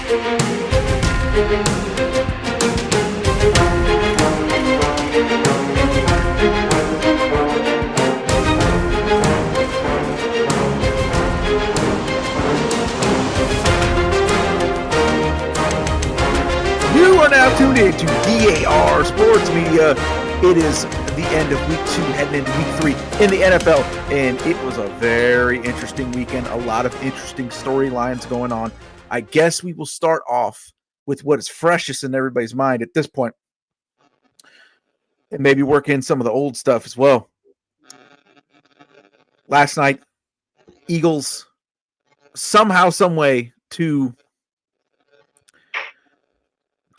You are now tuned in to DAR Sports Media. It is the end of week 2, heading into week 3 in the NFL, and it was a very interesting weekend. A lot of interesting storylines going on. I guess we will start off with what is freshest in everybody's mind at this point, and maybe work in some of the old stuff as well. Last night, Eagles somehow, some way to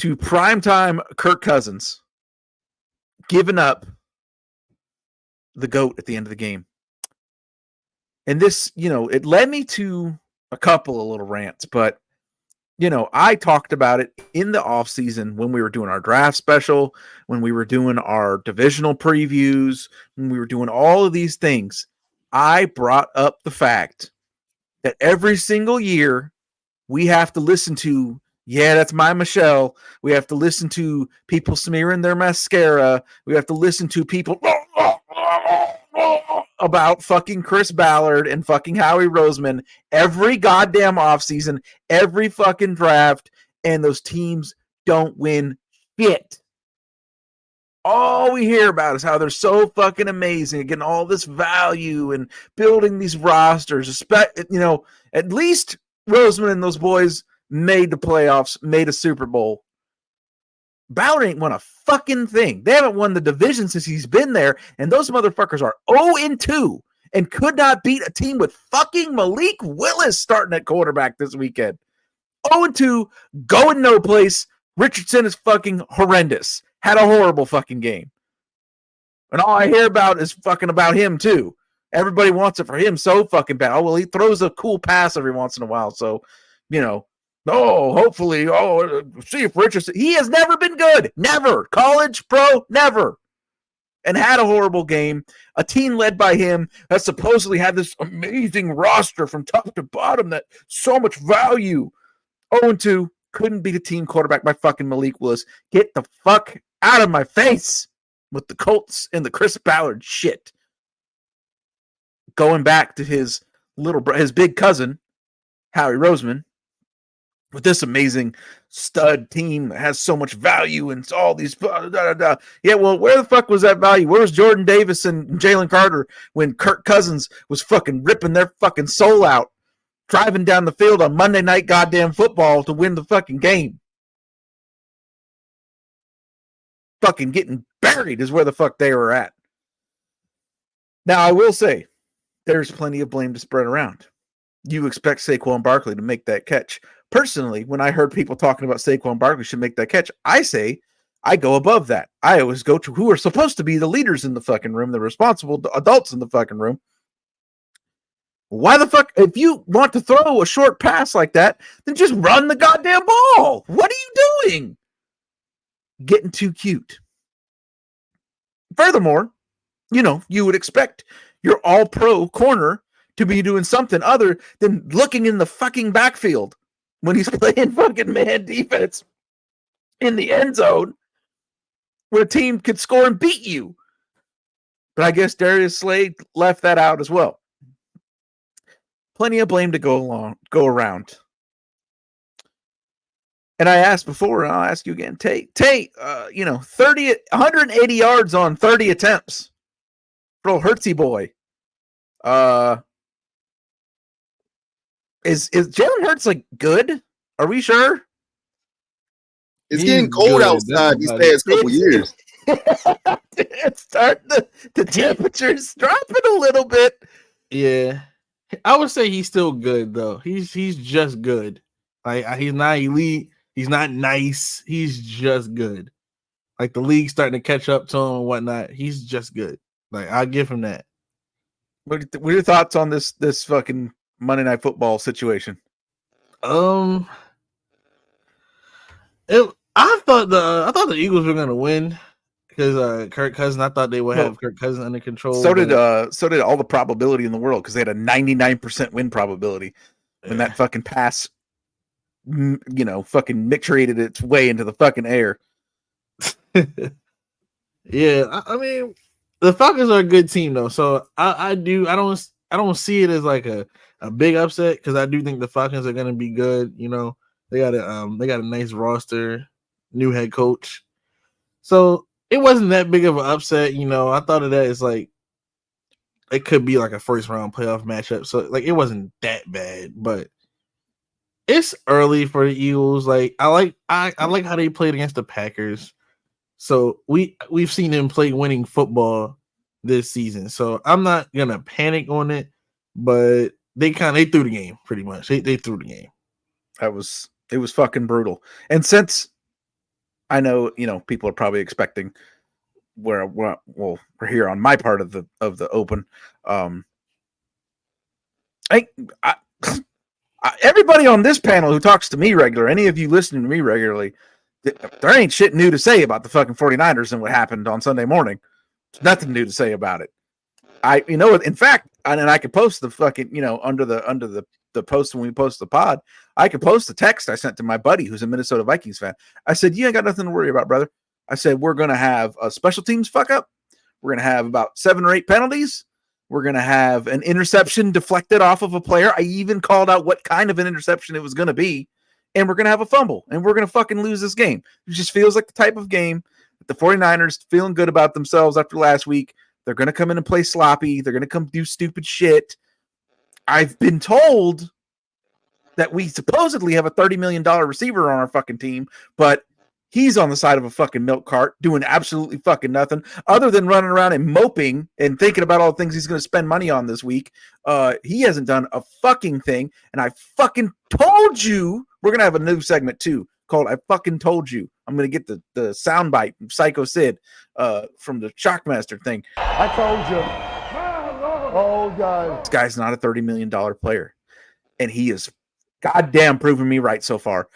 primetime Kirk Cousins giving up the GOAT at the end of the game. And this, it led me to a couple of little rants, but, I talked about it in the offseason when we were doing our draft special, when we were doing our divisional previews, when we were doing all of these things. I brought up the fact that every single year we have to listen to, yeah, that's my Michelle. We have to listen to people smearing their mascara. We have to listen to people about fucking Chris Ballard and fucking Howie Roseman every goddamn offseason, every fucking draft, and those teams don't win shit. All we hear about is how they're so fucking amazing, getting all this value and building these rosters. At least Roseman and those boys made the playoffs, made a Super Bowl. Ballard ain't won a fucking thing. They haven't won the division since he's been there, and those motherfuckers are 0-2 and could not beat a team with fucking Malik Willis starting at quarterback this weekend. 0-2, going no place. Richardson is fucking horrendous. Had a horrible fucking game. And all I hear about is fucking about him, too. Everybody wants it for him so fucking bad. Oh, well, he throws a cool pass every once in a while, so, hopefully, see if Richardson. He has never been good. Never. College, pro, never. And had a horrible game. A team led by him that supposedly had this amazing roster from top to bottom that so much value. 0-2. Couldn't beat a team quarterback by fucking Malik Willis. Get the fuck out of my face with the Colts and the Chris Ballard shit. Going back to his big cousin, Howie Roseman, with this amazing stud team that has so much value and all these Yeah, well, where the fuck was that value? Where was Jordan Davis and Jalen Carter when Kirk Cousins was fucking ripping their fucking soul out, driving down the field on Monday Night goddamn Football to win the fucking game? Fucking getting buried is where the fuck they were at. Now, I will say, there's plenty of blame to spread around. You expect Saquon Barkley to make that catch. Personally, when I heard people talking about Saquon Barkley should make that catch, I go above that. I always go to who are supposed to be the leaders in the fucking room, the responsible adults in the fucking room. Why the fuck, if you want to throw a short pass like that, then just run the goddamn ball. What are you doing? Getting too cute. Furthermore, you would expect your all-pro corner to be doing something other than looking in the fucking backfield when he's playing fucking man defense in the end zone where a team could score and beat you. But I guess Darius Slade left that out as well. Plenty of blame to go around. And I asked before, and I'll ask you again, Tate, 180 yards on 30 attempts. Bro, Hurtsy boy. Is Jalen Hurts good? Are we sure? It's getting cold outside these past couple years. It's starting the temperature's dropping a little bit. Yeah. I would say he's still good though. He's just good. He's not elite. He's not nice. He's just good. Like the league's starting to catch up to him and whatnot. He's just good. I'll give him that. What are your thoughts on this fucking Monday Night Football situation? I thought the Eagles were gonna win because Kirk Cousins. I thought they would have Kirk Cousins under control. So did all the probability in the world because they had a 99% win probability when that fucking pass fucking micturated its way into the fucking air. Yeah, I mean, the Falcons are a good team though, so I don't see it as like a big upset because I do think the Falcons are gonna be good. They got a nice roster, new head coach, so it wasn't that big of an upset. I thought of that as like it could be like a first round playoff matchup, so like it wasn't that bad, but it's early for the Eagles. Like I like how they played against the Packers. So we've seen them play winning football this season. So I'm not gonna panic on it, but they threw the game pretty much. They threw the game. It was fucking brutal. And since I know people are probably expecting we're here on my part of the open. Everybody on this panel who talks to me regular, any of you listening to me regularly, there ain't shit new to say about the fucking 49ers and what happened on Sunday morning. There's nothing new to say about it. In fact, and I could post the fucking, under the post when we post the pod, I could post the text I sent to my buddy who's a Minnesota Vikings fan. I said, you ain't got nothing to worry about, brother. I said, we're going to have a special teams fuck up. We're going to have about 7 or 8 penalties. We're going to have an interception deflected off of a player. I even called out what kind of an interception it was going to be. And we're going to have a fumble, and we're going to fucking lose this game. It just feels like the type of game that the 49ers feeling good about themselves after last week. They're going to come in and play sloppy. They're going to come do stupid shit. I've been told that we supposedly have a $30 million receiver on our fucking team, but he's on the side of a fucking milk cart doing absolutely fucking nothing other than running around and moping and thinking about all the things he's going to spend money on this week. He hasn't done a fucking thing. And I fucking told you we're going to have a new segment too called I fucking told you. I'm going to get the soundbite from Psycho Sid from the Shockmaster thing. I told you. Oh, God. This guy's not a $30 million player. And he is goddamn proving me right so far.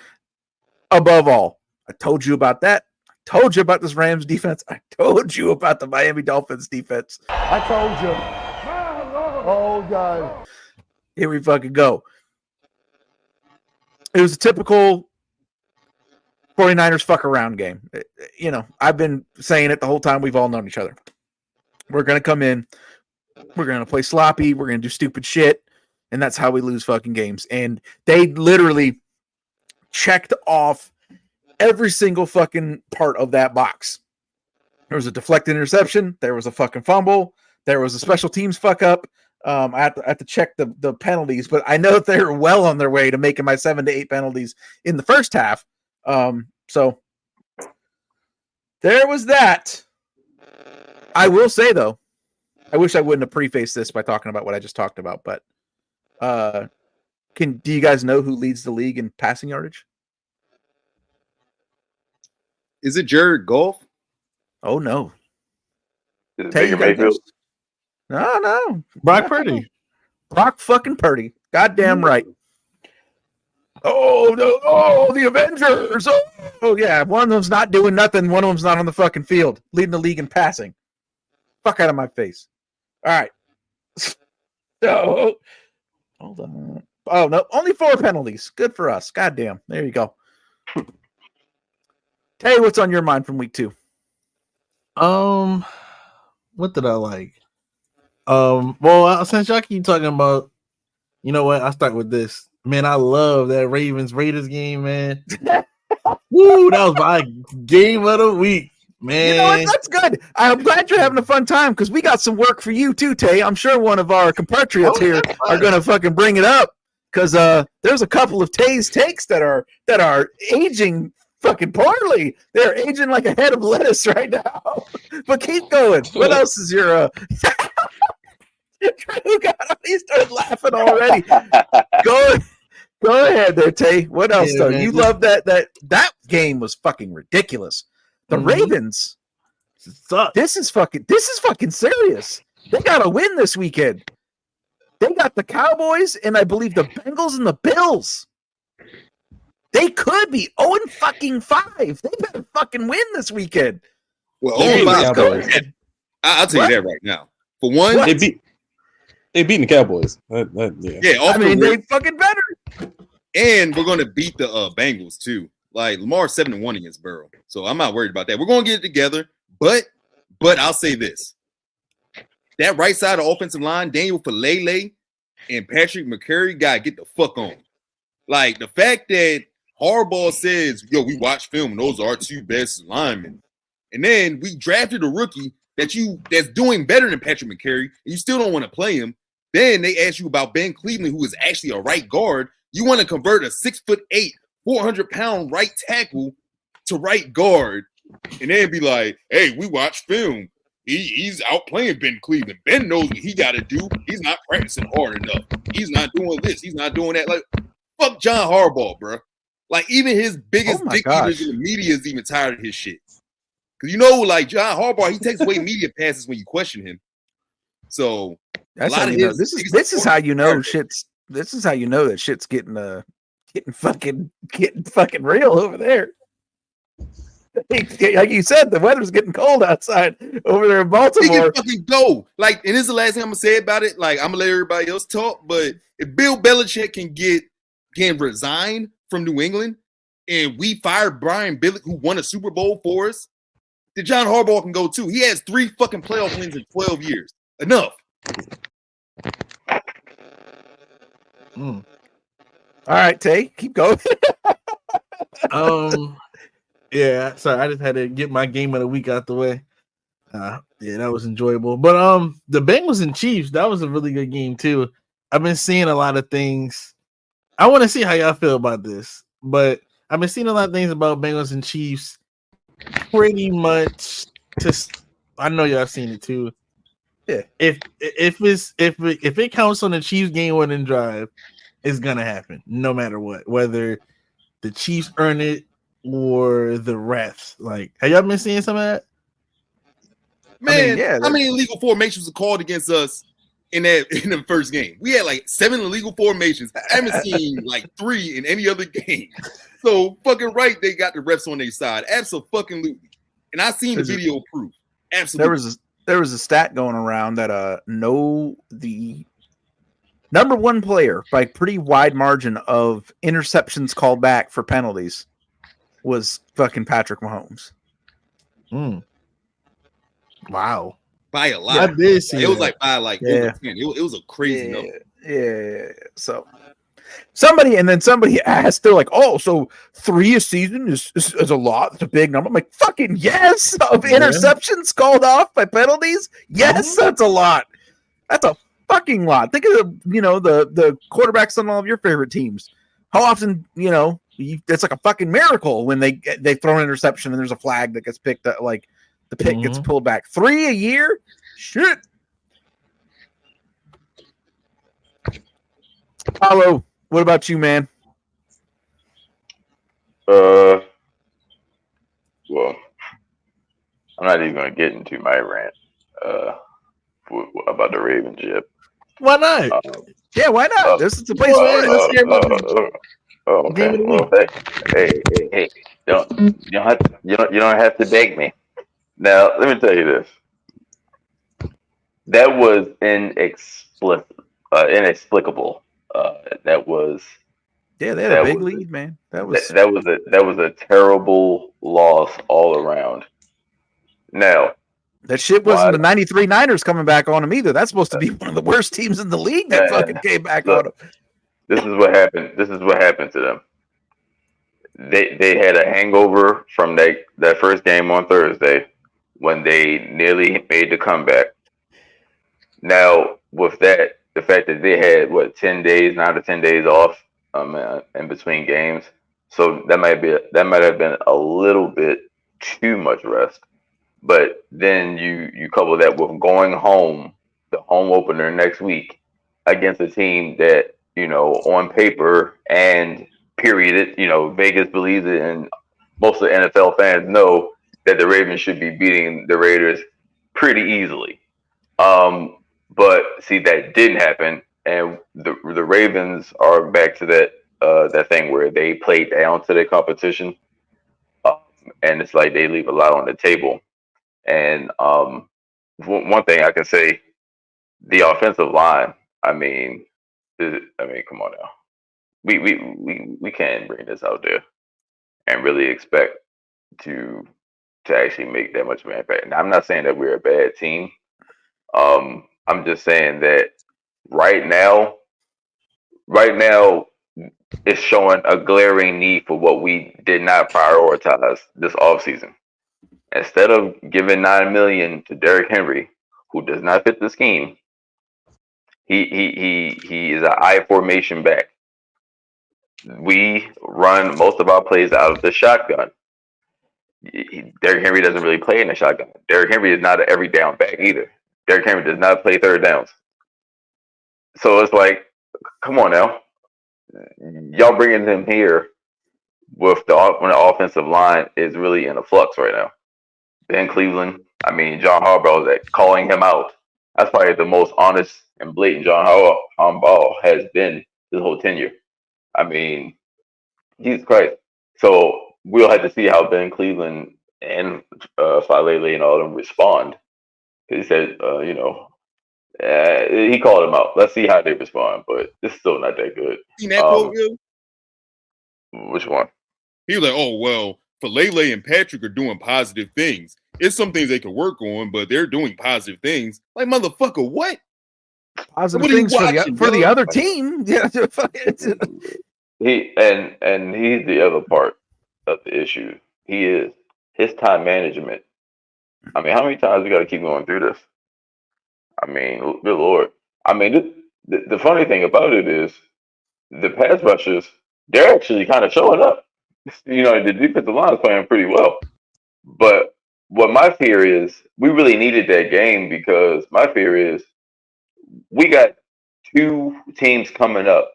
Above all, I told you about that. I told you about this Rams defense. I told you about the Miami Dolphins defense. I told you. Oh, God. Here we fucking go. It was a typical 49ers fuck around game. I've been saying it the whole time we've all known each other. We're going to come in. We're going to play sloppy. We're going to do stupid shit. And that's how we lose fucking games. And they literally checked off every single fucking part of that box. There was a deflected interception. There was a fucking fumble. There was a special teams fuck up. I have to check the penalties, but I know they're well on their way to making my 7 to 8 penalties in the first half. So there was that. I will say though, I wish I wouldn't have prefaced this by talking about what I just talked about, but do you guys know who leads the league in passing yardage? Is it Jared Goff? Oh no. Is it Baker Mayfield? No. Brock Purdy. Brock fucking Purdy. Goddamn right. Oh no! Oh, the Avengers! Oh yeah, one of them's not doing nothing. One of them's not on the fucking field, leading the league in passing. Fuck out of my face! All right. So, hold on. Oh no, only 4 penalties. Good for us. Goddamn. There you go. Hey, what's on your mind from week 2? What did I like? Well, since y'all keep talking about, you know what? I'll start with this. Man, I love that Ravens-Raiders game, man. Woo, that was my game of the week, man. You know what? That's good. I'm glad you're having a fun time because we got some work for you too, Tay. I'm sure one of our compatriots here are going to fucking bring it up because there's a couple of Tay's takes that are aging fucking poorly. They're aging like a head of lettuce right now. But keep going. What else is your Drew he started laughing already. Go ahead there, Tay. What else though? You love that game was fucking ridiculous. The Ravens suck. This is fucking serious. They gotta win this weekend. They got the Cowboys and I believe the Bengals and the Bills. They could be 0-5. They better fucking win this weekend. Well, 0-5. I'll tell you that right now. For one, they beating the Cowboys. Yeah. I mean, they fucking better. And we're gonna beat the Bengals too. Like Lamar's 7-1 against Burrow, so I'm not worried about that. We're gonna get it together, but I'll say this: that right side of offensive line, Daniel Falele and Patrick McCurry, gotta get the fuck on. Like the fact that Harbaugh says, "Yo, we watch film, and those are our two best linemen," and then we drafted a rookie that's doing better than Patrick McCurry, and you still don't want to play him. Then they ask you about Ben Cleveland, who is actually a right guard. You want to convert a 6'8", 400-pound right tackle to right guard, and then be like, "Hey, we watch film. He's outplaying Ben Cleveland. Ben knows what he got to do. He's not practicing hard enough. He's not doing this. He's not doing that." Like, fuck John Harbaugh, bro. Like, even his biggest dick eaters in the media is even tired of his shit. Because like John Harbaugh, he takes away media passes when you question him. So that's how you know. This is how you know shit's. This is how you know that shit's getting fucking real over there. Like you said, the weather's getting cold outside over there in Baltimore. He can fucking go. Like, and this is the last thing I'm gonna say about it. Like, I'm gonna let everybody else talk, but if Bill Belichick can resign from New England, and we fired Brian Billick, who won a Super Bowl for us, then John Harbaugh can go too. He has 3 fucking playoff wins in 12 years. Enough. All right, Tay, keep going. Yeah, sorry, I just had to get my game of the week out the way. Yeah, that was enjoyable. But the Bengals and Chiefs, that was a really good game too. I've been seeing a lot of things. I want to see how y'all feel about this, but I've been seeing a lot of things about Bengals and Chiefs. Pretty much, I know y'all seen it too. Yeah. If it counts on the Chiefs game winning drive, it's gonna happen no matter what, whether the Chiefs earn it or the refs. Like, have y'all been seeing some of that? Man, how many illegal formations were called against us in the first game? We had like 7 illegal formations. I haven't seen like 3 in any other game. So fucking right, they got the refs on their side. Absolutely. And I seen the video proof. Absolutely. There was a stat going around that the number 1 player by pretty wide margin of interceptions called back for penalties was fucking Patrick Mahomes. Wow. By a lot. I did see it was like by like over 10. It was a crazy number. Yeah. So somebody asked, they're like, "Oh, so 3 a season is a lot. It's a big number." I'm like, fucking yes, of interceptions called off by penalties. Yes, that's a lot. That's a fucking lot. Think of the quarterbacks on all of your favorite teams. How often, it's like a fucking miracle when they throw an interception and there's a flag that gets picked up, like the pick gets pulled back. 3 a year? Shit. Paulo, what about you, man? Well, I'm not even going to get into my rant about the Ravens yet. Why not? Yeah, why not? This is the place for it. Let's hear about it. Okay. Well, hey! You don't have to beg me. Now, let me tell you this. That was inexplicable. That was. Yeah, they had a big lead, man. That was a terrible loss all around. Now, that shit wasn't the 93 Niners coming back on them either. That's supposed to be one of the worst teams in the league that fucking came back on them. This is what happened. This is what happened to them. They had a hangover from that first game on Thursday when they nearly made the comeback. Now, with that, the fact that they had 9 to 10 days off in between games, so that might have been a little bit too much rest. But then you couple that with going home, the home opener next week against a team that, on paper and period, Vegas believes it, and most of the NFL fans know that the Ravens should be beating the Raiders pretty easily. But see, that didn't happen, and the Ravens are back to that thing where they play down to their competition, and it's like they leave a lot on the table. And one thing I can say, the offensive line. I mean, come on now. we can't bring this out there and really expect to actually make that much of an impact. Now, I'm not saying that we're a bad team. I'm just saying that right now, it's showing a glaring need for what we did not prioritize this offseason. Instead of giving $9 million to Derrick Henry, who does not fit the scheme, he is an I formation back. We run most of our plays out of the shotgun. Derrick Henry doesn't really play in the shotgun. Derrick Henry is not an every down back either. Derrick Henry does not play third downs. So it's like, come on now, y'all bringing him here with when the offensive line is really in a flux right now. Ben Cleveland, I mean, John Harbaugh is calling him out. That's probably the most honest and blatant John Harbaugh has been his whole tenure. I mean, Jesus Christ. So we'll have to see how Ben Cleveland and Falele and all of them respond. He said, he called him out. Let's see how they respond, but it's still not that good. Seen that quote, Will? Which one? He was like, "Oh well, Falele and Patrick are doing positive things. It's some things they could work on, but they're doing positive things." Like, motherfucker, what? Positive things for the other team. Yeah, and he's the other part of the issue. He is his time management. I mean, how many times we got to keep going through this? I mean, good Lord. I mean, the funny thing about it is the pass rushers, they're actually kind of showing up. You know, the defensive line is playing pretty well. But what my fear is, we really needed that game because my fear is we got two teams coming up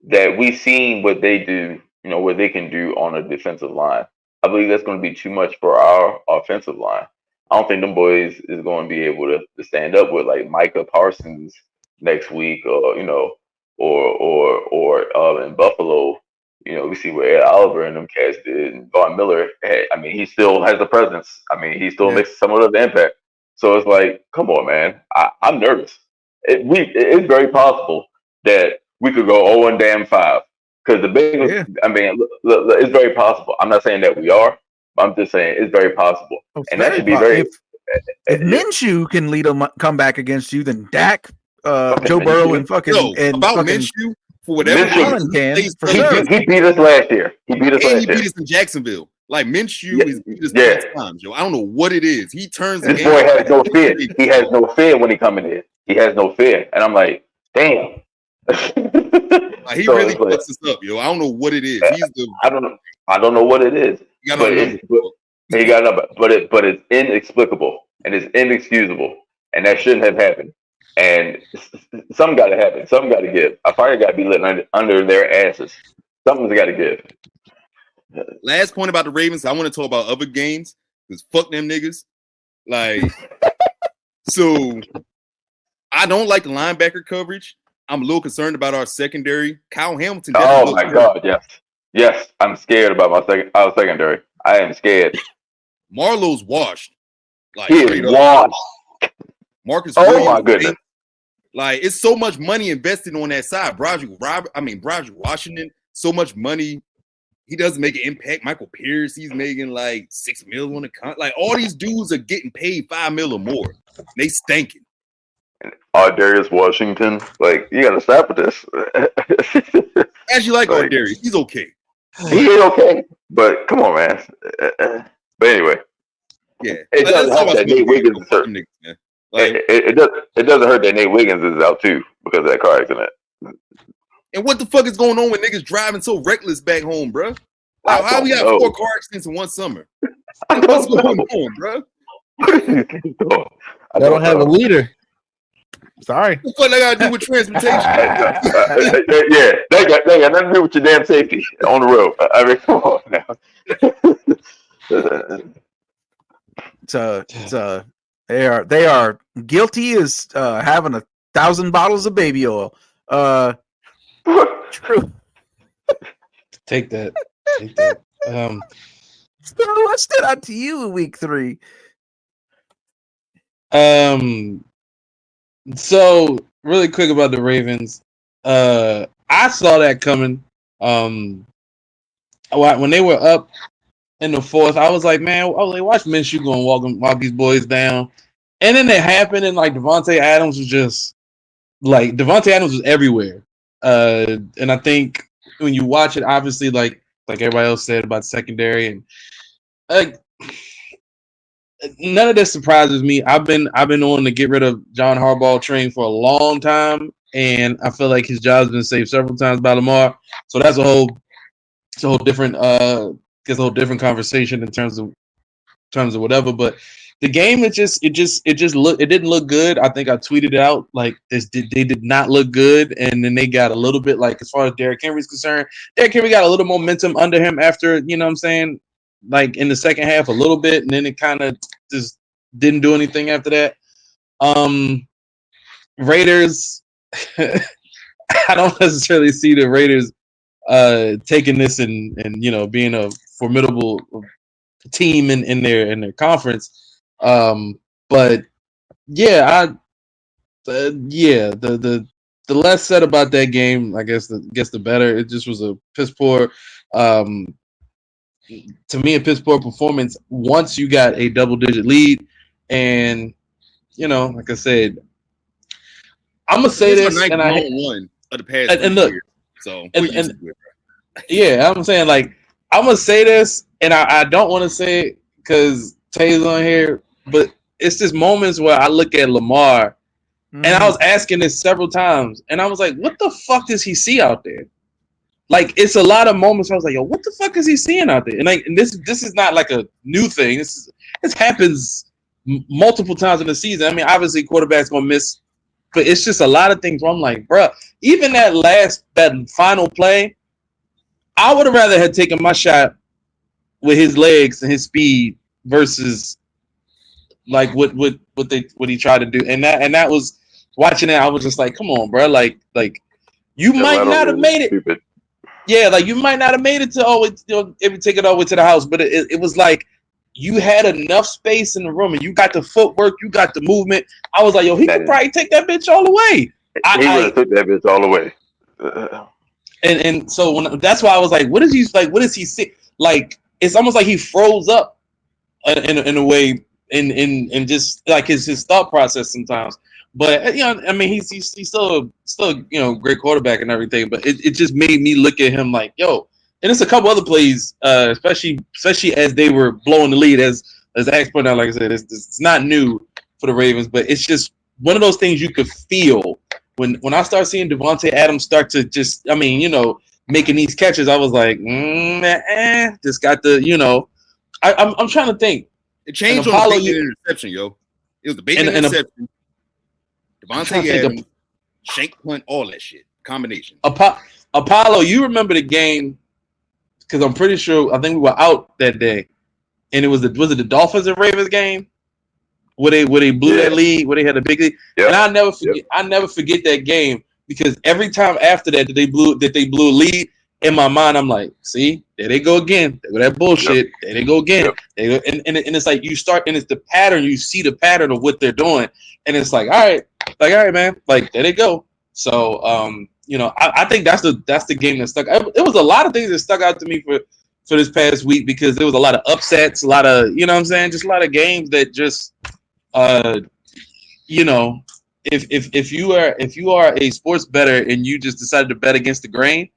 that we've seen what they do, you know, what they can do on a defensive line. I believe that's going to be too much for our offensive line. I don't think them boys is going to be able to stand up with like Micah Parsons next week, or or in Buffalo. You know, we see what Ed Oliver and them cats did, and Von Miller. I mean, he still has the presence. I mean, he still makes some of the impact. So it's like, come on, man. I'm nervous. It's very possible that we could go 0-5 because the Bengals. Yeah. I mean, look, it's very possible. I'm not saying that we are. I'm just saying it's very possible, and that should be very. If Minshew can lead a comeback against you, then Dak, Joe Burrow, and fucking Minshew for whatever Allen can. He beat us last year. He beat us in Jacksonville. Like Minshew is beat us 3 times, yo. I don't know what it is. He turns. This boy has no fear. He has no fear when he coming in. He has no fear, and I'm like, damn. Like, he really fucks us up, yo. I don't know what it is. I don't know what it is. He got a number, but it's inexplicable and it's inexcusable, and that shouldn't have happened. And something got to happen. Something got to give. A fire got to be lit under their asses. Something's got to give. Last point about the Ravens. I want to talk about other games because fuck them niggas. Like, so I don't like the linebacker coverage. I'm a little concerned about our secondary. Kyle Hamilton. Oh my God, yes. I'm scared about our secondary. I am scared. Marlowe's washed. Like, he is washed. Marcus. Oh my goodness. Like, it's so much money invested on that side. Broderick Washington, so much money. He doesn't make an impact. Michael Pierce, he's making like $6 million on the contract. Like, all these dudes are getting paid $5 million or more. They stinking. Darius Washington, like, you gotta stop with this. Actually, like Darius, he's okay. He is okay, but come on, man. But anyway, it doesn't hurt that Nate Wiggins is hurt. It doesn't hurt that Nate Wiggins is out too because of that car accident. And what the fuck is going on with niggas driving so reckless back home, bro? Like, how we got 4 car accidents in one summer? What's going on, bro? I don't have a leader. Sorry. What the fuck they got to do with transportation? They got nothing to do with your damn safety on the road. I mean, come on now. They are guilty as having 1,000 bottles of baby oil. True. Take that. So what stood out to you in week 3? So really quick about the Ravens. I saw that coming. When they were up in the fourth, I was like, man, watch Minshew go and walk these boys down. And then it happened, and like Devontae Adams was everywhere. And I think when you watch it, obviously, like everybody else said about the secondary, and like none of this surprises me. I've been on to get rid of John Harbaugh train for a long time, and I feel like his job's been saved several times by Lamar. So that's a whole different conversation in terms of whatever. But the game, it didn't look good. I think I tweeted it out like this. They did not look good, and then they got a little bit like as far as Derrick Henry's concerned. Derrick Henry got a little momentum under him after, you know what I'm saying, like in the second half a little bit, and then it kind of just didn't do anything after that. Raiders, I don't necessarily see the Raiders taking this and being a formidable team in their conference. But yeah, the less said about that game, I guess the better. It just was a piss poor, to me, a piss poor performance once you got a double-digit lead. And like I said, I'm gonna say this, and one of the past and look, years. So yeah, I'm saying, like, I'm gonna say this, and I don't want to say it because Tay's on here, but it's just moments where I look at Lamar, and I was asking this several times, and I was like, what the fuck does he see out there? Like, it's a lot of moments where I was like, yo, what the fuck is he seeing out there? And like, and this is not like a new thing. This happens multiple times in the season. I mean, obviously, quarterback's gonna miss, but it's just a lot of things where I'm like, bruh, even that final play, I would have rather had taken my shot with his legs and his speed versus like what he tried to do. And that was, watching it, I was just like, come on, bro. Like you might not have made it. Stupid. Yeah, like you might not have made it to always, if take it all the way to the house. But it was like you had enough space in the room, and you got the footwork, you got the movement. I was like, yo, he could probably take that bitch all the way. He would have took that bitch all the way. And so that's why I was like, what is he see? Like, it's almost like he froze up in a way, in just like his thought process sometimes. But I mean, he's still great quarterback and everything. But it just made me look at him like, yo. And it's a couple other plays, especially as they were blowing the lead, as Ax pointed out. Like I said, it's not new for the Ravens, but it's just one of those things you could feel when I start seeing Devontae Adams start to just, making these catches. I was like, just got the, I'm trying to think. It changed on the bait interception, yo. It was the bait interception. Devontae Adams, shank punt, all that shit combination. Apollo, you remember the game? Because I'm pretty sure, I think we were out that day, and was it the Dolphins and Ravens game where they blew that lead, where they had a big lead? Yep. And I never forget that game, because every time after that they blew a lead, in my mind I'm like, see, there they go again. There go that bullshit. Yep. There they go again. Yep. They go, and it's like you start, and it's the pattern. You see the pattern of what they're doing, and it's like, all right, man, like there they go. So I think that's the game that stuck. It was a lot of things that stuck out to me for this past week, because there was a lot of upsets, a lot of, what I'm saying, just a lot of games that just, if you are a sports bettor and you just decided to bet against the grain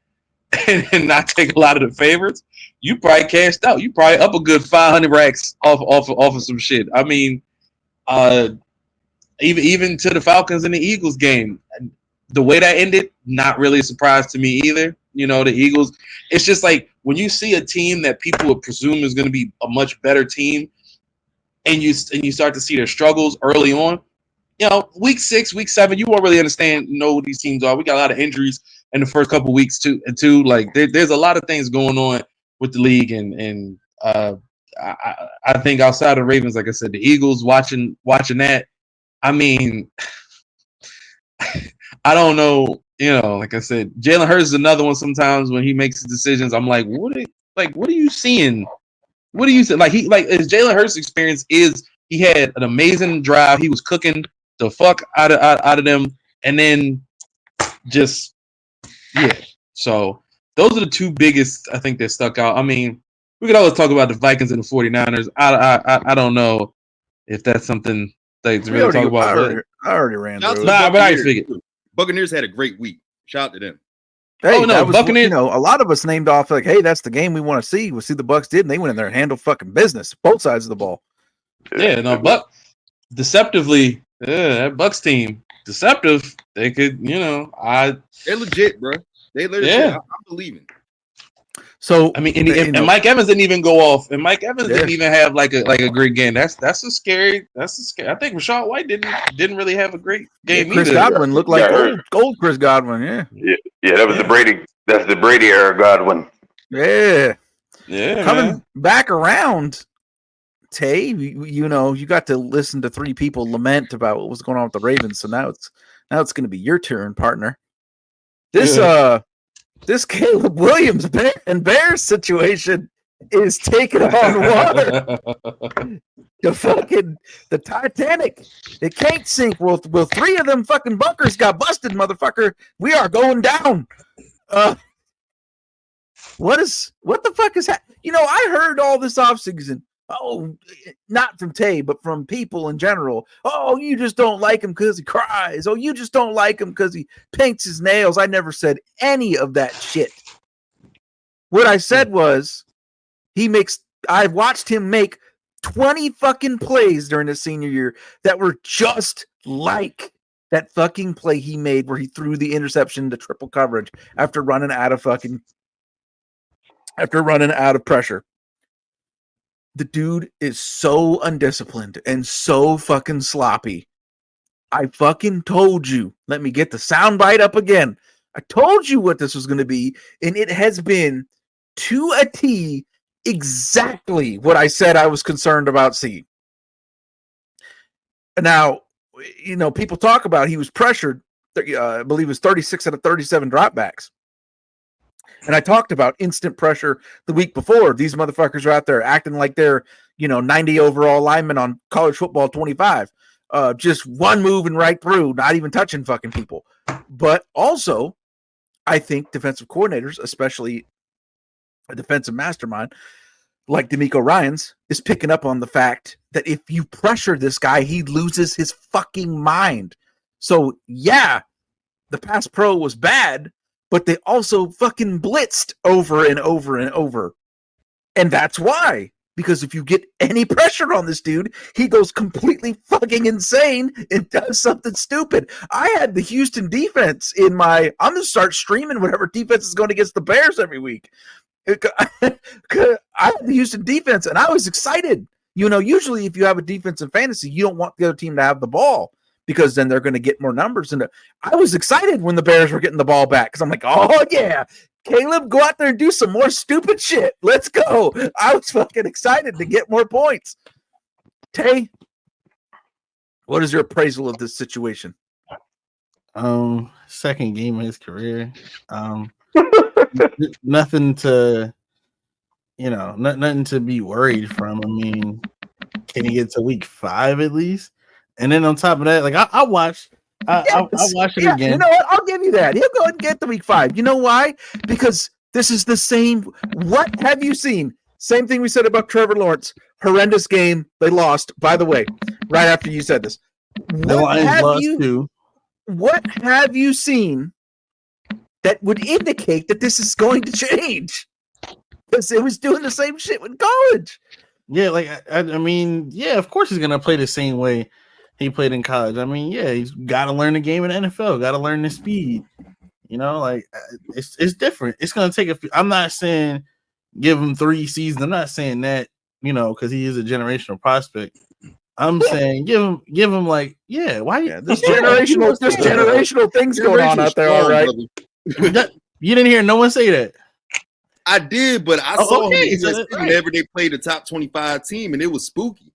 and not take a lot of the favorites, you probably cashed out. You probably up a good 500 racks off of some shit. I mean, even to the Falcons and the Eagles game, the way that ended, not really a surprise to me either. The Eagles, it's just like when you see a team that people would presume is going to be a much better team, and you start to see their struggles early on. Week 6, week 7, you won't really know what these teams are. We got a lot of injuries in the first couple weeks too. Like there's a lot of things going on with the league, and I think outside of Ravens, like I said, the Eagles, watching that, I mean, I don't know. Like I said, Jalen Hurts is another one. Sometimes when he makes his decisions, I'm like, what are you seeing? What do you say? Like his Jalen Hurts experience is, he had an amazing drive. He was cooking the fuck out of them, and then just So those are the two biggest I think that stuck out. I mean, we could always talk about the Vikings and the 49ers. I don't know if that's something to really talk about, but I already ran Shout out to through the it. but I Buccaneers. figured. Buccaneers had a great week. Shout out to them. Hey, Oh, no, that was Buccaneers- a lot of us named off like, hey, that's the game we want to see. We'll see the Bucks did, and they went in there and handled fucking business, both sides of the ball. Yeah, no, but deceptively, that Bucks team, deceptive. They could, They're legit, bro. They legit. Yeah. I'm believing. So I mean, and Mike Evans didn't even go off, and Mike Evans didn't even have like a great game. That's a scary. I think Rashad White didn't really have a great game Chris either. Godwin looked like Yeah, old Chris Godwin. Yeah, that was the Brady. That's the Brady era Godwin. Yeah. Yeah, Coming man. back around, Tay, you got to listen to three people lament about what was going on with the Ravens. So now it's going to be your turn, partner. This Caleb Williams Bears situation is taking on water. The Titanic. It can't sink. Well, three of them fucking bunkers got busted, motherfucker. We are going down. What the fuck is happening? I heard all this offseason. Oh, not from Tay, but from people in general. Oh, you just don't like him because he cries. Oh, you just don't like him because he paints his nails. I never said any of that shit. What I said was I've watched him make 20 fucking plays during his senior year that were just like that fucking play he made where he threw the interception to triple coverage after running out of pressure. The dude is so undisciplined and so fucking sloppy. I fucking told you. Let me get the soundbite up again. I told you what this was going to be, and it has been to a T exactly what I said I was concerned about seeing. Now, people talk about he was pressured. I believe it was 36 out of 37 dropbacks. And I talked about instant pressure the week before. These motherfuckers are out there acting like they're, 90 overall linemen on college football 25. Just one move and right through, not even touching fucking people. But also, I think defensive coordinators, especially a defensive mastermind like D'Amico Ryans, is picking up on the fact that if you pressure this guy, he loses his fucking mind. So, yeah, the pass pro was bad, but they also fucking blitzed over and over and over. And that's why. Because if you get any pressure on this dude, he goes completely fucking insane and does something stupid. I had the Houston defense I'm going to start streaming whatever defense is going against the Bears every week. I had the Houston defense, and I was excited. Usually if you have a defense in fantasy, you don't want the other team to have the ball, because then they're going to get more numbers. And I was excited when the Bears were getting the ball back, because I'm like, oh, yeah, Caleb, go out there and do some more stupid shit. Let's go. I was fucking excited to get more points. Tay, what is your appraisal of this situation? Second game of his career. Nothing to, nothing to be worried from. I mean, can he get to week 5 at least? And then on top of that, like I watched it again. You know what? I'll give you that. He'll go and get the week 5. You know why? Because this is the same. What have you seen? Same thing we said about Trevor Lawrence. Horrendous game. They lost, by the way, right after you said this. The Lions lost too. What have you seen that would indicate that this is going to change? Because it was doing the same shit with college. Yeah, like I mean, yeah, of course he's gonna play the same way he played in college. I mean, yeah, he's got to learn the game in the NFL. Got to learn the speed. It's different. It's gonna take a few. I'm not saying give him 3 seasons. I'm not saying that, because he is a generational prospect. I'm saying give him like, why? Yeah, this generational things going on out there. All right. You didn't hear no one say that. I did, but I saw him right. whenever they played the top 25 team, and it was spooky.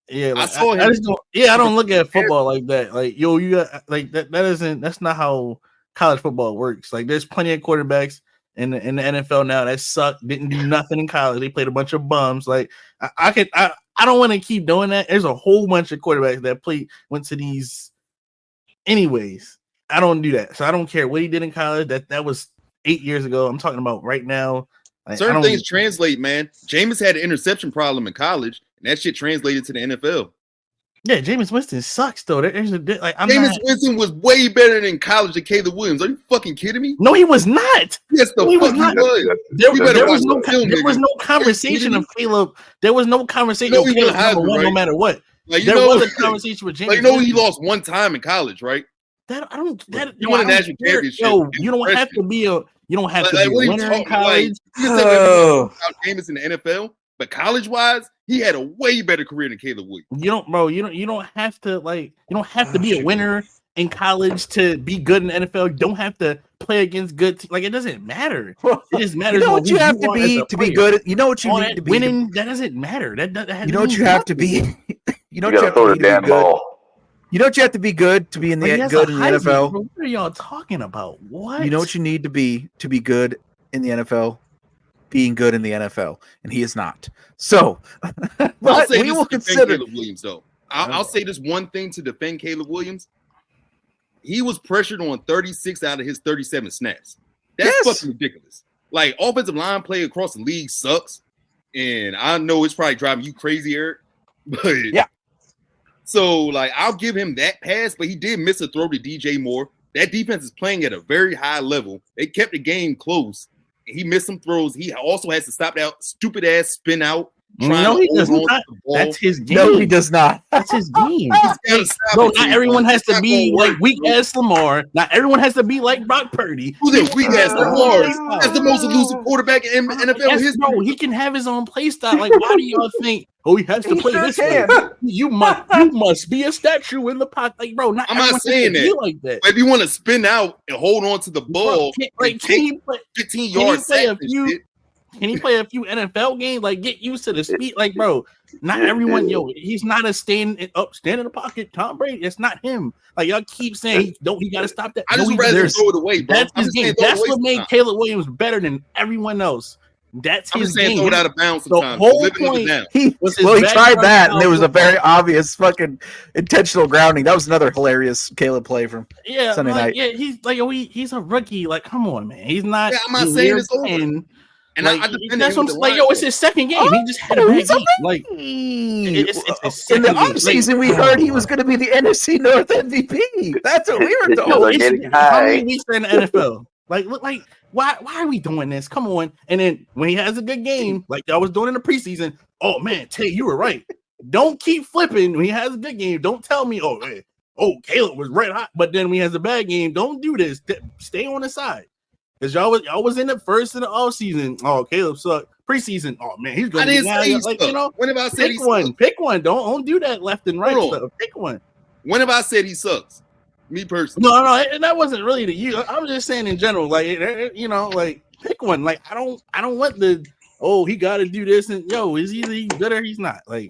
Yeah, like, I saw him. I don't look at football like that. Like, you got like that. That's not how college football works. Like, there's plenty of quarterbacks in the NFL now that suck, didn't do nothing in college. They played a bunch of bums. Like, I don't want to keep doing that. There's a whole bunch of quarterbacks that went to these anyways. I don't do that. So I don't care what he did in college. That was 8 years ago. I'm talking about right now. Certain things translate, man. Jameis had an interception problem in college, and that shit translated to the NFL. Yeah, Jameis Winston sucks though. Jameis Winston was way better in college than Caleb Williams. Are you fucking kidding me? No, he was not. Yes, the fuck he was. There was no conversation of Caleb. There was no conversation of Caleb number one, no matter what. Like, there was a conversation with Jameis. Like, you know, he lost one time in college, right? You won a national championship. Yo, you don't have to be a winner in college. Jameis in the NFL, but college-wise, he had a way better career than Caleb Williams. You don't have to be a winner in college to be good in the NFL. You don't have to play against good teams. Like, it doesn't matter. It just matters. You know what you have to be good. You know what you need to be. Winning, that doesn't matter. You know what you have to be. You know what you have to be to be good. You know what you have to be good to be in the good in the NFL. What are y'all talking about? What? You know what you need to be good in the NFL. Being good in the NFL, and he is not. So, I'll say we will consider Caleb Williams, though. I'll say this one thing to defend Caleb Williams. He was pressured on 36 out of his 37 snaps. That's fucking ridiculous. Like, offensive line play across the league sucks, and I know it's probably driving you crazy, Eric. But yeah. So, like, I'll give him that pass, but he did miss a throw to DJ Moore. That defense is playing at a very high level. They kept the game close. He missed some throws. He also has to stop that stupid ass spin out. No, he does not. That's his game. No, he does not. That's his game. Bro, not everyone has to be like weak ass Lamar. Not everyone has to be like Brock Purdy. Who's that weak ass Lamar? That's the most elusive quarterback in NFL history. Bro, he can have his own play style. Like, why do y'all think? Oh, he has to play this way. You must be a statue in the pocket. Like, bro, I'm not saying that. Like that. But if you want to spin out and hold on to the ball, bro, can he play 15 yards? Can he play a few NFL games? Like, get used to the speed. Like, bro, not everyone. Yo, he's not a stand in the pocket Tom Brady. It's not him. Like, y'all keep saying he got to stop that. I just rather throw it away, bro. That's his game. That's what made Caleb Williams better than everyone else. That's his game. Throw it out of bounds sometimes. The whole point he tried that, and there was a very obvious fucking intentional grounding. That was another hilarious Caleb play from Sunday night. Yeah, he's a rookie. Like, come on, man. He's not. Yeah, I'm not saying it's over. And like, that's what I'm like. Yo, it's his second game. He just had a bad game. Like, it's in the offseason, we heard he was going to be the NFC North MVP. That's what we were told. How many weeks in the NFL? Like, why are we doing this? Come on. And then when he has a good game, like I was doing in the preseason, oh man, Tay, you were right. Don't keep flipping when he has a good game. Don't tell me, Caleb was red hot, but then when he has a bad game, don't do this. Stay on the side. Because y'all was in the first in the offseason. Oh, Caleb sucked. Preseason. Oh man, he's going to be like, when have I said pick one. Don't do that left and right stuff. Pick one. When have I said he sucks? Me personally. No, and that wasn't really to you. I was just saying in general, like, like pick one. Like, I don't want he got to do this and is he good or he's not. Like,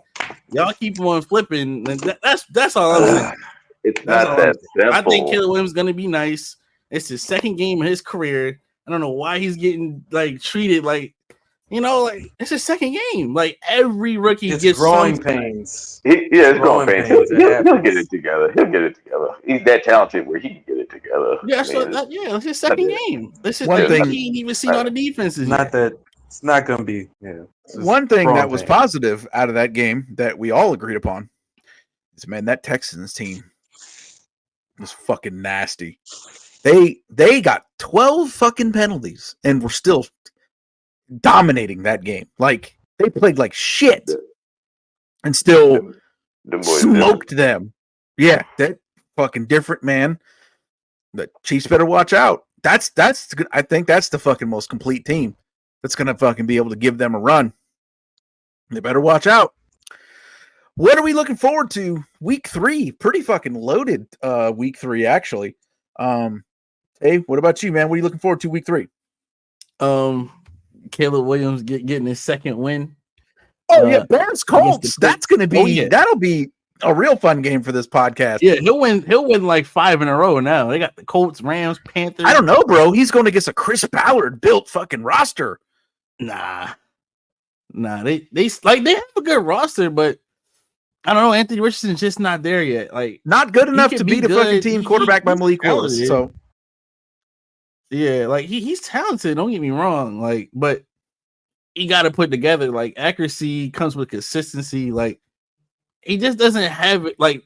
y'all keep on flipping. And that's all I'm saying. It's not that simple. I think Caleb Williams is gonna be nice. It's his second game of his career. I don't know why he's getting like treated like. Like it's his second game. Like every rookie gets growing pains. It's growing pains. He'll get it together. He's that talented where he can get it together. Yeah, it's his second game. This is one thing he ain't even seen on the defenses. Not that it's not gonna be. Yeah. One thing that was positive out of that game that we all agreed upon is, man, that Texans team was fucking nasty. They got 12 fucking penalties and were still dominating that game. Like, they played like shit and still smoked them. Yeah, that fucking different, man. The Chiefs better watch out. That's good. I think that's the fucking most complete team that's gonna fucking be able to give them a run. They better watch out. What are we looking forward to? Week 3, pretty fucking loaded. Week 3 actually. Hey, what about you, man? What are you looking forward to week 3? Caleb Williams getting his second win. Oh yeah, Bears Colts. That's gonna be that'll be a real fun game for this podcast. Yeah, he'll win like 5 in a row now. They got the Colts, Rams, Panthers. I don't know, bro. He's going against a Chris Ballard built fucking roster. Nah. They have a good roster, but I don't know. Anthony Richardson's just not there yet. Like, not good enough to beat a fucking team quarterback by Malik Willis. So Yeah, like he's talented. Don't get me wrong. Like, but he got to put together. Like accuracy comes with consistency. Like he just doesn't have it. Like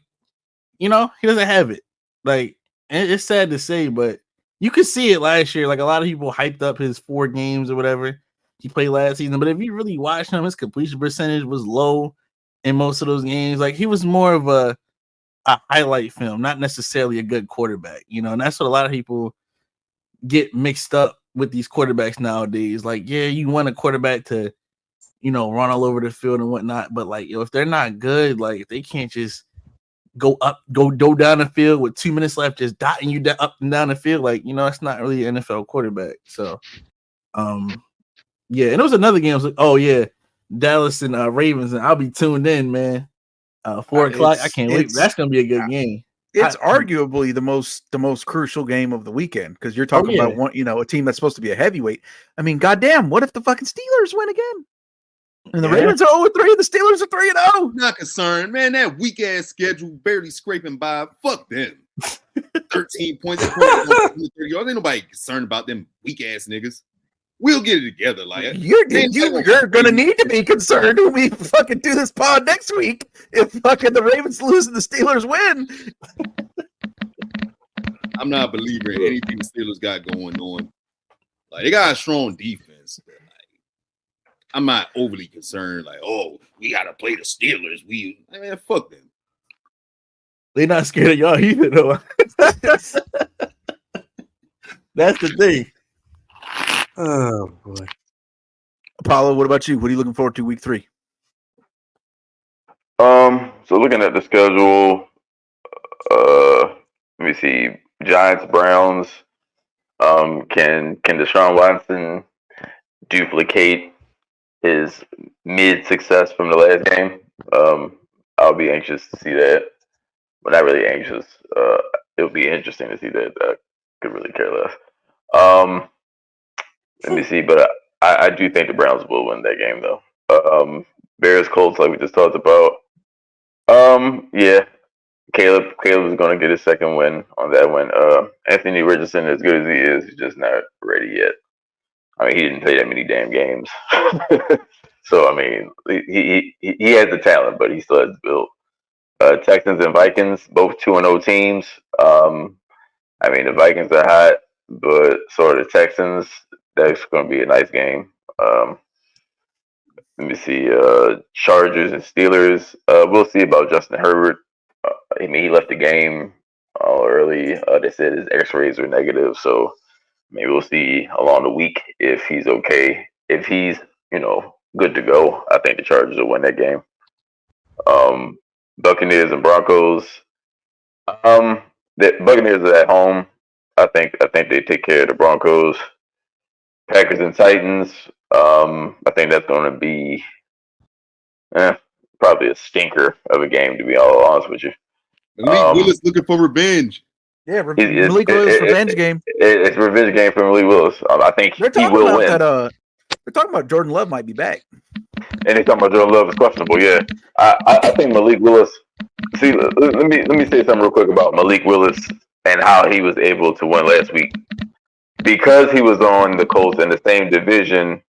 he doesn't have it. Like and it's sad to say, but you could see it last year. Like a lot of people hyped up his 4 games or whatever he played last season. But if you really watch him, his completion percentage was low in most of those games. Like he was more of a highlight film, not necessarily a good quarterback. And that's what a lot of people get mixed up with these quarterbacks nowadays. Like, yeah, you want a quarterback to, run all over the field and whatnot, but like, if they're not good, like if they can't just go down the field with 2 minutes left, just dotting you up and down the field, like, it's not really an NFL quarterback. So, yeah, and it was another game. I was like, oh yeah, Dallas and Ravens, and I'll be tuned in, man. 4 o'clock. I can't wait. That's gonna be a good game. It's arguably the most crucial game of the weekend because you're talking about one, a team that's supposed to be a heavyweight. I mean, goddamn, what if the fucking Steelers win again? And the Ravens are 0-3, and the Steelers are 3-0. Not concerned, man. That weak ass schedule, barely scraping by. Fuck them. 13 points. Ain't nobody concerned about them weak ass niggas. We'll get it together. Like you're gonna need to be concerned when we fucking do this pod next week if fucking the Ravens lose and the Steelers win. I'm not a believer in anything the Steelers got going on. Like they got a strong defense, but like I'm not overly concerned. Like, oh, we gotta play the Steelers. Man, fuck them. They're not scared of y'all either, though. That's the thing. Oh boy, Apollo, what about you? What are you looking forward to week 3? So looking at the schedule, let me see. Giants, Browns. Can Deshaun Watson duplicate his mid success from the last game? I'll be anxious to see that. But not really anxious. It'll be interesting to see that. I could really care less. Let me see, but I do think the Browns will win that game though. Bears, Colts, like we just talked about. Yeah, Caleb is going to get his second win on that one. Anthony Richardson, as good as he is, he's just not ready yet. I mean, he didn't play that many damn games, so I mean, he has the talent, but he still has built. Texans and Vikings, both 2-0 teams. I mean, the Vikings are hot, but so are the Texans. That's going to be a nice game. Let me see. Chargers and Steelers. We'll see about Justin Herbert. I mean, he left the game early. They said his X-rays were negative, so maybe we'll see along the week if he's okay. If he's good to go, I think the Chargers will win that game. Buccaneers and Broncos. The Buccaneers are at home. I think they take care of the Broncos. Packers and Titans. I think that's going to be probably a stinker of a game, to be all honest with you. Malik Willis looking for revenge. Yeah, Malik Willis revenge game. It's a revenge game for Malik Willis. I think he will win. They're talking about Jordan Love might be back. And they're talking about Jordan Love is questionable. Yeah, I think Malik Willis. See, let me say something real quick about Malik Willis and how he was able to win last week. Because he was on the Colts in the same division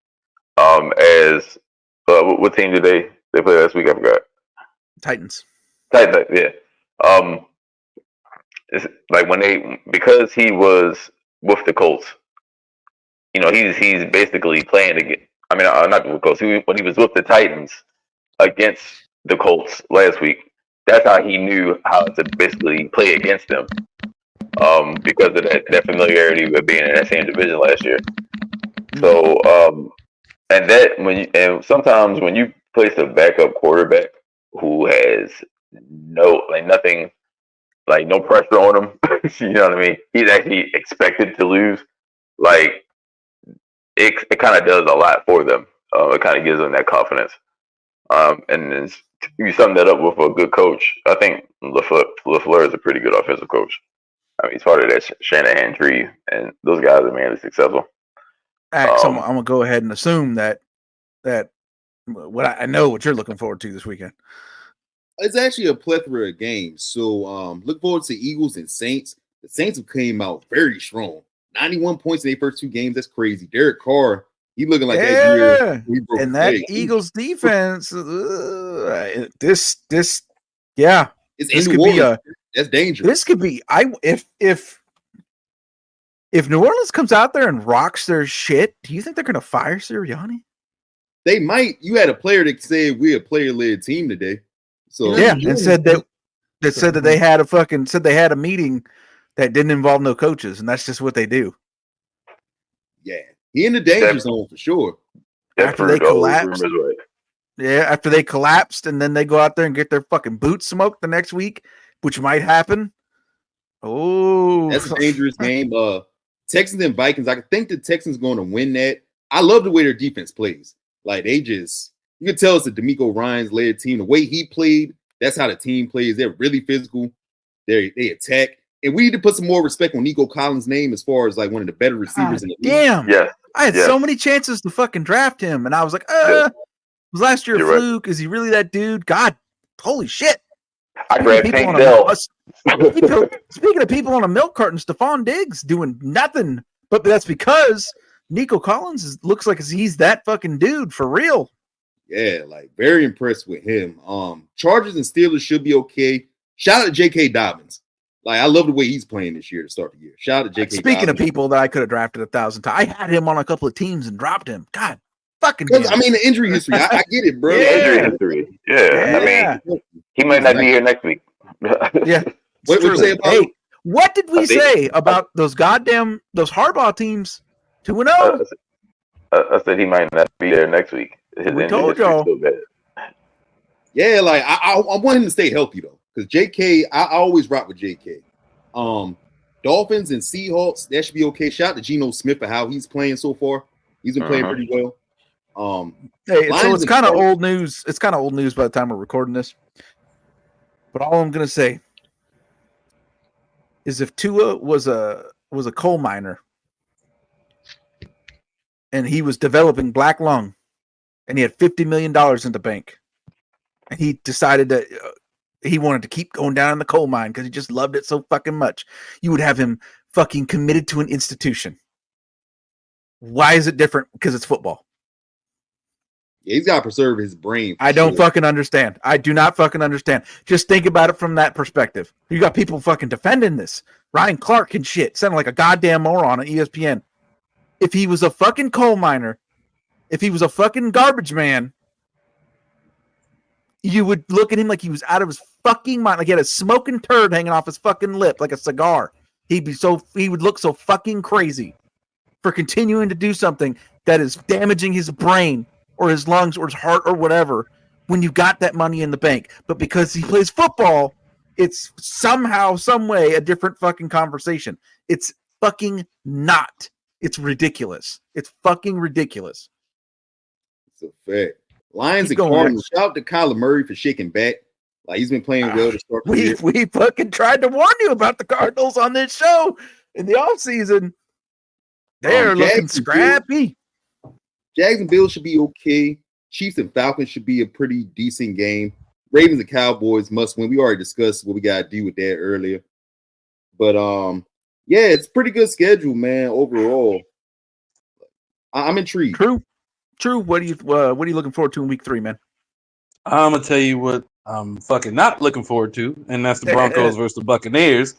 as what team did they play last week? I forgot. Titans, yeah. It's like because he was with the Colts, he's basically playing again. I mean, not with the Colts. When he was with the Titans against the Colts last week, that's how he knew how to basically play against them. Because of that familiarity with being in that same division last year. So, and sometimes when you place a backup quarterback who has no pressure on him, you know what I mean? He's actually expected to lose. Like it kind of does a lot for them. It kind of gives them that confidence. And you sum that up with a good coach. I think LaFleur is a pretty good offensive coach. I mean, he's part of that Shanahan tree, and those guys are mainly successful. So I'm gonna go ahead and assume that what I know what you're looking forward to this weekend. It's actually a plethora of games. So look forward to Eagles and Saints. The Saints have came out very strong. 91 points in their first 2 games. That's crazy. Derek Carr, he looking like that year. He broke And his that leg. Eagles defense, this It's this in could New be Orleans. That's dangerous. this could be if New Orleans comes out there and rocks their shit, do you think they're going to fire Sirianni? They might. You had a player that said we're a player-led team today. So Yeah, and said that they had a meeting that didn't involve no coaches, and that's just what they do. yeah, he in the danger zone for sure. After they collapsed, after they collapsed, and then they go out there and get their fucking boots smoked the next week, which might happen. Oh, That's a dangerous game. Texans and Vikings. I think the Texans going to win that. I love the way their defense plays. Like you can tell it's a D'Amico Ryans led team. The way he played, that's how the team plays. They're really physical. They attack, and we need to put some more respect on Nico Collins' name as far as like one of the better receivers in the league. Damn, Yeah, I had so many chances to fucking draft him, and I was like, was last year a fluke? Is he really that dude? God, holy shit! I grabbed Tank Dell. Speaking of people on a milk carton, Stephon Diggs doing nothing, but that's because Nico Collins looks like he's that fucking dude for real. Yeah, like very impressed with him. Chargers and Steelers should be okay. Shout out to J.K. Dobbins. Like I love the way he's playing this year to start the year. Shout out to J.K. Speaking Dobbins. of people that I could have drafted 1,000 times, I had him on a couple of teams and dropped him. God, fucking. I mean, the injury history. I get it, bro. Injury history. Yeah, I mean, he might not be here next week. Yeah. What you say about? Hey, what did we say about those Harbaugh teams? 2-0. I said he might not be there next week. We told y'all. So bad. Yeah, like I want him to stay healthy though, because J.K. I always rock with J.K. Dolphins and Seahawks, that should be okay. Shout out to Geno Smith for how he's playing so far. He's been playing pretty well. Hey, so it's kind of old news. It's kind of old news by the time we're recording this. But all I'm gonna say is, if Tua was a coal miner and he was developing black lung, and he had $50 million in the bank, and he decided that he wanted to keep going down in the coal mine because he just loved it so fucking much, you would have him fucking committed to an institution. Why is it different? Because it's football. Yeah, he's got to preserve his brain. I don't fucking understand. I do not fucking understand. Just think about it from that perspective. You got people fucking defending this. Ryan Clark and shit, sounding like a goddamn moron on ESPN. If he was a fucking coal miner, if he was a fucking garbage man, you would look at him like he was out of his fucking mind. Like he had a smoking turd hanging off his fucking lip like a cigar. He would look so fucking crazy for continuing to do something that is damaging his brain or his lungs or his heart or whatever when you got that money in the bank. But because he plays football, it's somehow, some way, a different fucking conversation. It's fucking not. It's ridiculous. It's fucking ridiculous. It's a fact. Lions and Cardinals. Shout out to Kyler Murray for shaking back. Like he's been playing well to start the year. We fucking tried to warn you about the Cardinals on this show in the offseason. They're looking scrappy. Jags and Bills should be okay. Chiefs and Falcons should be a pretty decent game. Ravens and Cowboys must win. We already discussed what we got to do with that earlier. But yeah, it's a pretty good schedule, man. Overall, I'm intrigued. True. What are you looking forward to in week 3, man? I'm gonna tell you what I'm fucking not looking forward to, and that's the Broncos versus the Buccaneers.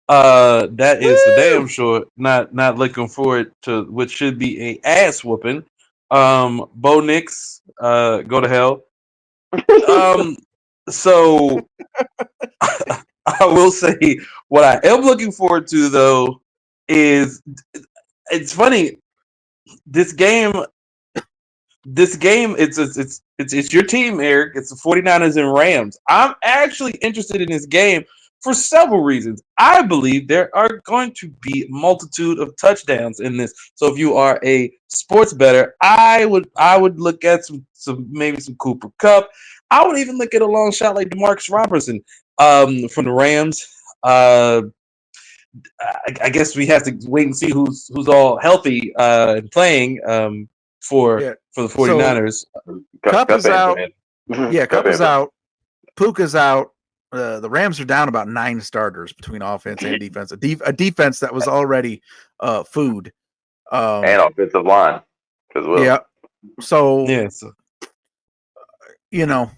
That is the damn sure not looking forward to what should be a ass whooping. Bo Nix, go to hell. So I will say what I am looking forward to though is it's funny. This game it's your team, Eric. It's the 49ers and Rams. I'm actually interested in this game for several reasons. I believe there are going to be a multitude of touchdowns in this. So if you are a sports bettor, I would look at maybe some Cooper Kupp. I would even look at a long shot like DeMarcus Robertson from the Rams. I guess we have to wait and see who's all healthy and playing for the 49ers. Kupp is out. Yeah, Kupp is out. Puka's out. The Rams are down about 9 starters between offense and defense. A defense that was already food. And offensive line as well. Yeah. So, Yeah. So, you know,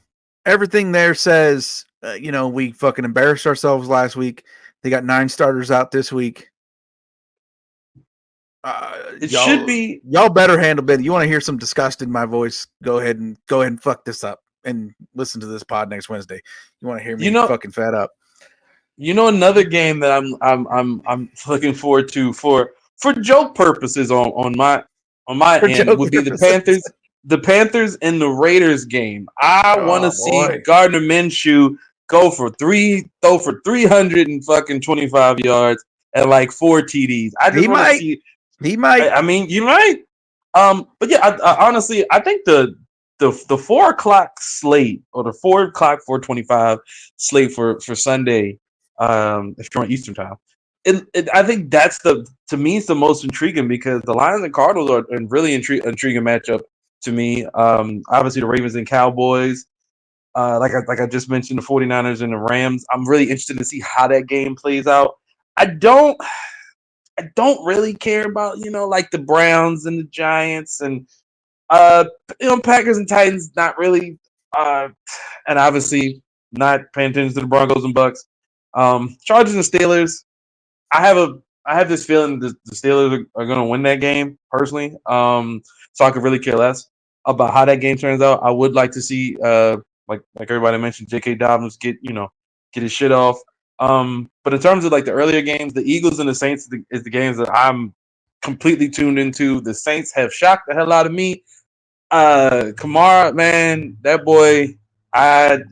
everything there says, we fucking embarrassed ourselves last week. They got 9 starters out this week. it should be. Y'all better handle it. You want to hear some disgust in my voice? Go ahead and fuck this up and listen to this pod next Wednesday. You want to hear me fucking fed up? Another game that I'm looking forward to for joke purposes on my end would be the Panthers and the Raiders game. I want to see Gardner Minshew throw for 325 yards and like 4 TDs. I just want to see. He might. I mean, you might. But yeah, I honestly, I think the 4 o'clock slate or the 4 o'clock 4:25 slate for Sunday, if you're on Eastern time, I think that's to me it's the most intriguing because the Lions and Cardinals are a really intriguing matchup to me. Obviously the Ravens and Cowboys. Like I just mentioned, the 49ers and the Rams. I'm really interested to see how that game plays out. I don't really care about, like the Browns and the Giants and, Packers and Titans, not really. And obviously not paying attention to the Broncos and Bucks. Chargers and Steelers. I have this feeling the Steelers are going to win that game personally. So I could really care less about how that game turns out. I would like to see, like everybody mentioned, J.K. Dobbins get his shit off. But in terms of like the earlier games, the Eagles and the Saints is the games that I'm completely tuned into. The Saints have shocked the hell out of me. Kamara, man, that boy, I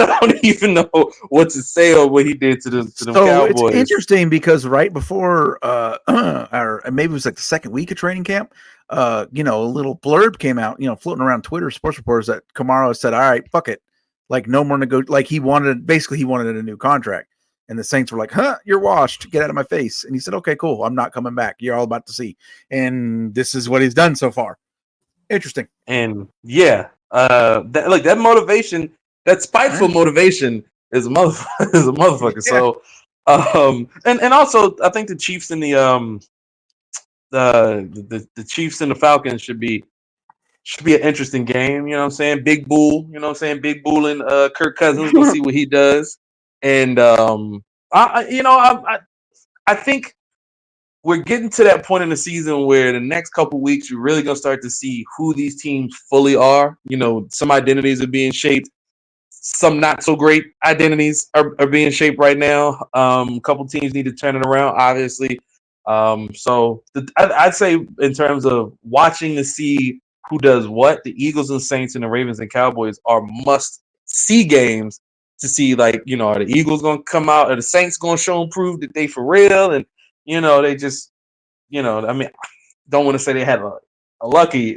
don't even know what to say or what he did to the Cowboys. It's interesting because right before, or maybe it was like the second week of training camp, a little blurb came out, floating around Twitter, sports reporters that Kamara said, "All right, fuck it, like no more like he wanted a new contract." And the Saints were like, "Huh, you're washed. Get out of my face." And he said, "Okay, cool. I'm not coming back. You're all about to see." And this is what he's done so far. Interesting. And yeah, that motivation, that spiteful motivation is a motherfucker. Yeah. So, and also I think the Chiefs and the Chiefs and the Falcons should be an interesting game. You know what I'm saying? Big Bull. You know what I'm saying? Big Bull and Kirk Cousins. We'll see what he does. And I think we're getting to that point in the season where the next couple weeks you're really gonna start to see who these teams fully are. Some identities are being shaped. Some not so great identities are being shaped right now. A couple teams need to turn it around, obviously. So I'd say in terms of watching to see who does what, the Eagles and Saints and the Ravens and Cowboys are must-see games to see, like, are the Eagles going to come out? Are the Saints going to show and prove that they for real? And, they just, I mean, don't want to say they had a lucky,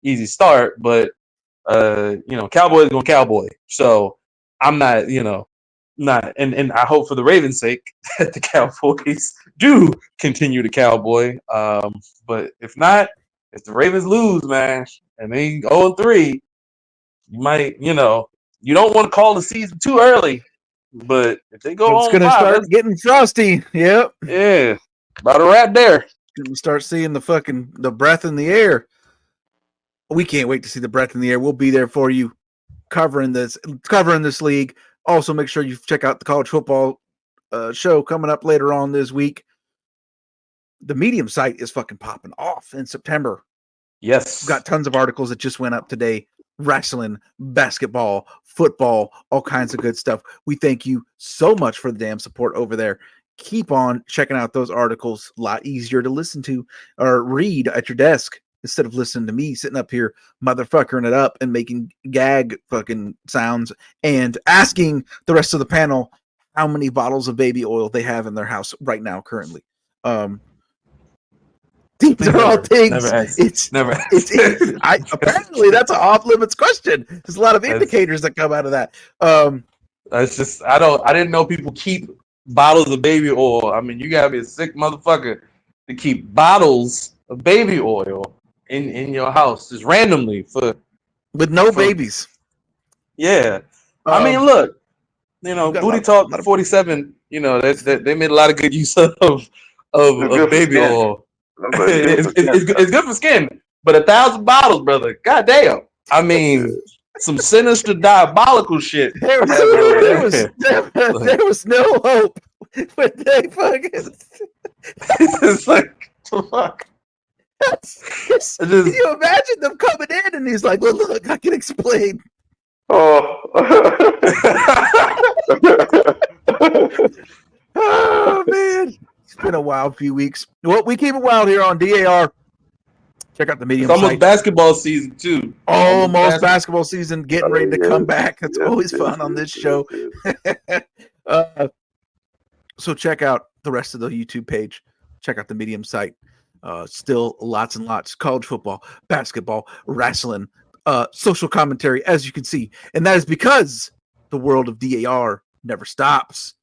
easy start, but, Cowboys going Cowboy. So I'm not, not, and I hope for the Ravens' sake that the Cowboys do continue to Cowboy. But if not, if the Ravens lose, man, and they 0-3, you might, you don't want to call the season too early. But if they go, it's gonna start getting frosty. Yep. Yeah, about a wrap there. We'll start seeing the breath in the air. We can't wait to see the breath in the air. We'll be there for you, covering this league. Also, make sure you check out the college football show coming up later on this week. The Medium site is fucking popping off in September. Yes. We've got tons of articles that just went up today. Wrestling, basketball, football, all kinds of good stuff. We thank you so much for the damn support over there. Keep on checking out those articles. A lot easier to listen to or read at your desk instead of listening to me sitting up here motherfuckering it up and making gag fucking sounds and asking the rest of the panel how many bottles of baby oil they have in their house right now currently. These are all things. Apparently that's an off limits question. There's a lot of indicators that come out of that. That's just I didn't know people keep bottles of baby oil. I mean, you gotta be a sick motherfucker to keep bottles of baby oil in your house just randomly with no babies. Yeah. I mean, look, Booty Talk 47 you know, they made a lot of good use of baby oil. It's good for skin, but 1,000 bottles, brother. God damn. I mean, some sinister, diabolical shit. There was no hope. But they fucking. It's like, fuck. Can you imagine them coming in and he's like, well, look, I can explain. Oh. Oh, man. It's been a wild few weeks. Well, we keep it wild here on DAR. Check out the Medium It's almost site. basketball season, too. Almost basketball season, getting ready to come back. It's always fun on this show. So check out the rest of the YouTube page. Check out the Medium site. Still lots and lots. College football, basketball, wrestling, social commentary, as you can see. And that is because the world of DAR never stops.